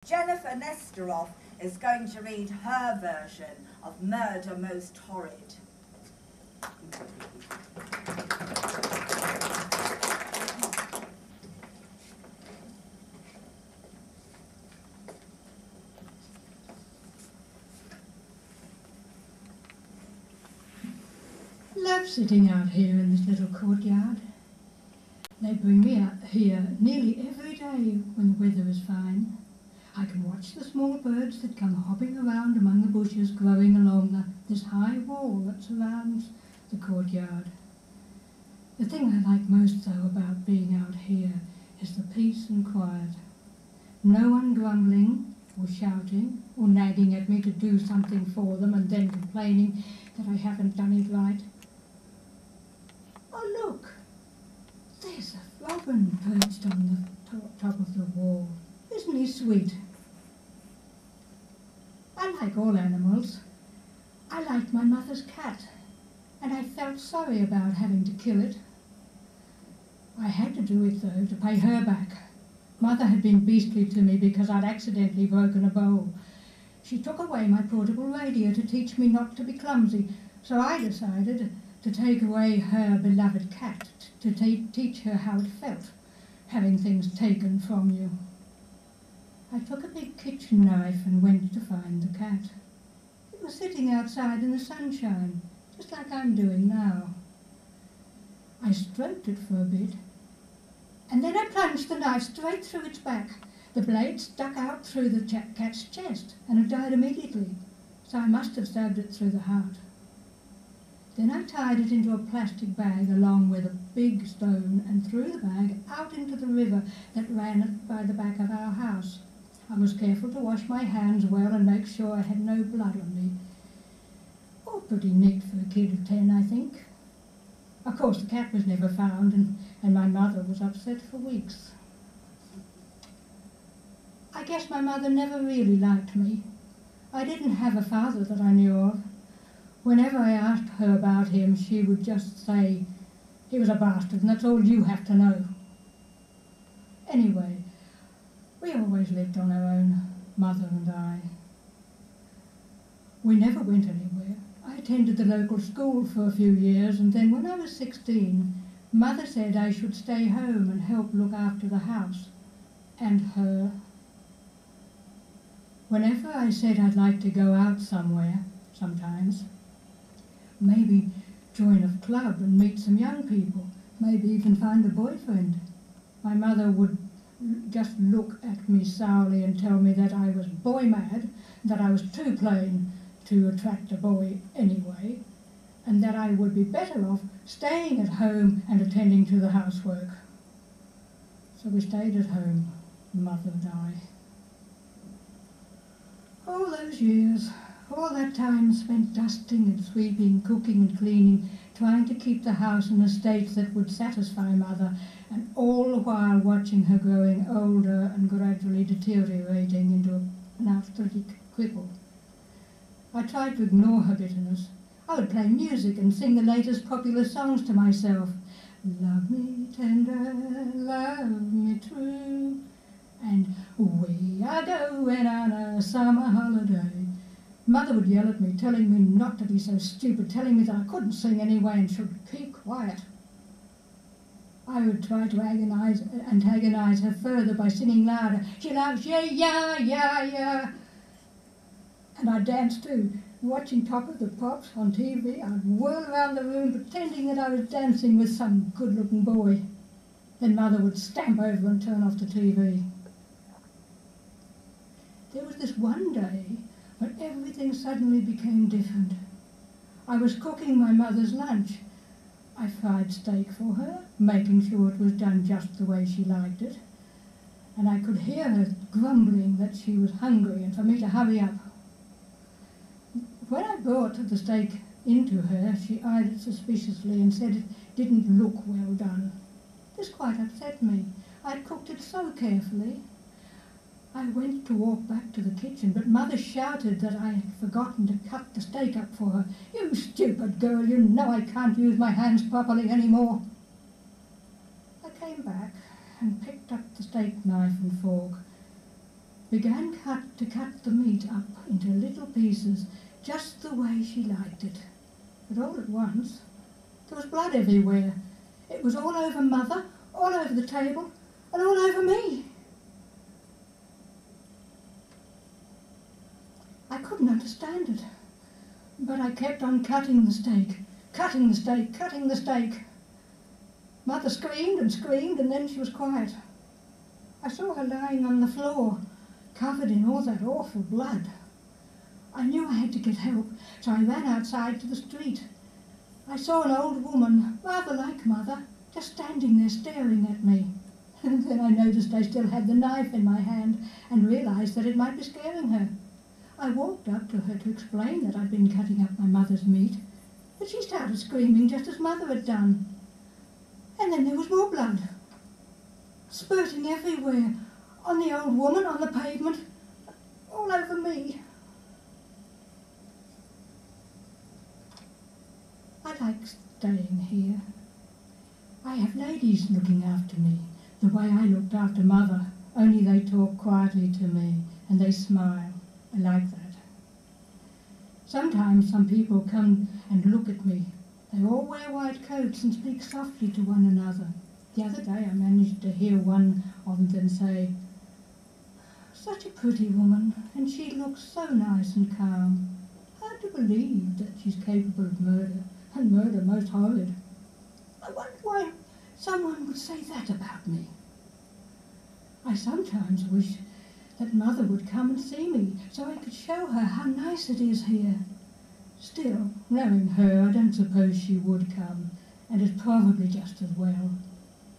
Jennifer Nesteroff is going to read her version of Murder Most Horrid. Love sitting out here in this little courtyard. They bring me out here nearly every day when the weather is fine. I can watch the small birds that come hopping around among the bushes growing along this high wall that surrounds the courtyard. The thing I like most, though, about being out here is the peace and quiet. No one grumbling or shouting or nagging at me to do something for them and then complaining that I haven't done it right. Oh, look! There's a robin perched on the top of the wall. Isn't he sweet? I like all animals. I liked my mother's cat, and I felt sorry about having to kill it. I had to do it, though, to pay her back. Mother had been beastly to me because I'd accidentally broken a bowl. She took away my portable radio to teach me not to be clumsy, so I decided to take away her beloved cat, to teach her how it felt, having things taken from you. I took a big kitchen knife and went to find the cat. It was sitting outside in the sunshine, just like I'm doing now. I stroked it for a bit, and then I plunged the knife straight through its back. The blade stuck out through the cat's chest, and it died immediately, so I must have stabbed it through the heart. Then I tied it into a plastic bag along with a big stone and threw the bag out into the river that ran by the back of our house. I was careful to wash my hands well and make sure I had no blood on me. All pretty neat for a kid of 10, I think. Of course, the cat was never found, and my mother was upset for weeks. I guess my mother never really liked me. I didn't have a father that I knew of. Whenever I asked her about him, she would just say, "He was a bastard, and that's all you have to know." Anyway, we always lived on our own, Mother and I. We never went anywhere. I attended the local school for a few years, and then when I was 16, Mother said I should stay home and help look after the house and her. Whenever I said I'd like to go out somewhere, sometimes, maybe join a club and meet some young people, maybe even find a boyfriend, my mother would just look at me sourly and tell me that I was boy mad, that I was too plain to attract a boy anyway, and that I would be better off staying at home and attending to the housework. So we stayed at home, Mother and I. All those years, all that time spent dusting and sweeping, cooking and cleaning, trying to keep the house in a state that would satisfy Mother, and all the while watching her growing older and gradually deteriorating into an arthritic cripple. I tried to ignore her bitterness. I would play music and sing the latest popular songs to myself. Love me tender, love me true, and we are going on a summer holiday. Mother would yell at me, telling me not to be so stupid, telling me that I couldn't sing anyway and should keep quiet. I would try to antagonize her further by singing louder. She loves you, yeah, yeah, yeah. And I'd dance too. Watching Top of the Pops on TV, I'd whirl around the room pretending that I was dancing with some good-looking boy. Then Mother would stamp over and turn off the TV. There was this one day when everything suddenly became different. I was cooking my mother's lunch. I fried steak for her, making sure it was done just the way she liked it, and I could hear her grumbling that she was hungry and for me to hurry up. When I brought the steak into her, she eyed it suspiciously and said it didn't look well done. This quite upset me. I'd cooked it so carefully. I went to walk back to the kitchen, but Mother shouted that I had forgotten to cut the steak up for her. "You stupid girl, you know I can't use my hands properly anymore." I came back and picked up the steak knife and fork. began to cut the meat up into little pieces, just the way she liked it. But all at once, there was blood everywhere. It was all over Mother, all over the table, and all over me. I couldn't understand it, but I kept on cutting the steak, cutting the steak, cutting the steak. Mother screamed and screamed, and then she was quiet. I saw her lying on the floor, covered in all that awful blood. I knew I had to get help, so I ran outside to the street. I saw an old woman, rather like Mother, just standing there staring at me. And then I noticed I still had the knife in my hand and realised that it might be scaring her. I walked up to her to explain that I'd been cutting up my mother's meat, but she started screaming just as Mother had done. And then there was more blood, spurting everywhere, on the old woman, on the pavement, all over me. I like staying here. I have ladies looking after me, the way I looked after Mother, only they talk quietly to me and they smile. I like that. Sometimes some people come and look at me. They all wear white coats and speak softly to one another. The other day I managed to hear one of them say, "Such a pretty woman, and she looks so nice and calm. Hard to believe that she's capable of murder, and murder most horrid. I wonder why someone would say that about me." I sometimes wish that Mother would come and see me, so I could show her how nice it is here. Still, knowing her, I don't suppose she would come, and it's probably just as well.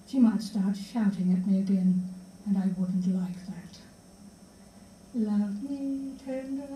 She might start shouting at me again, and I wouldn't like that. Love me tender,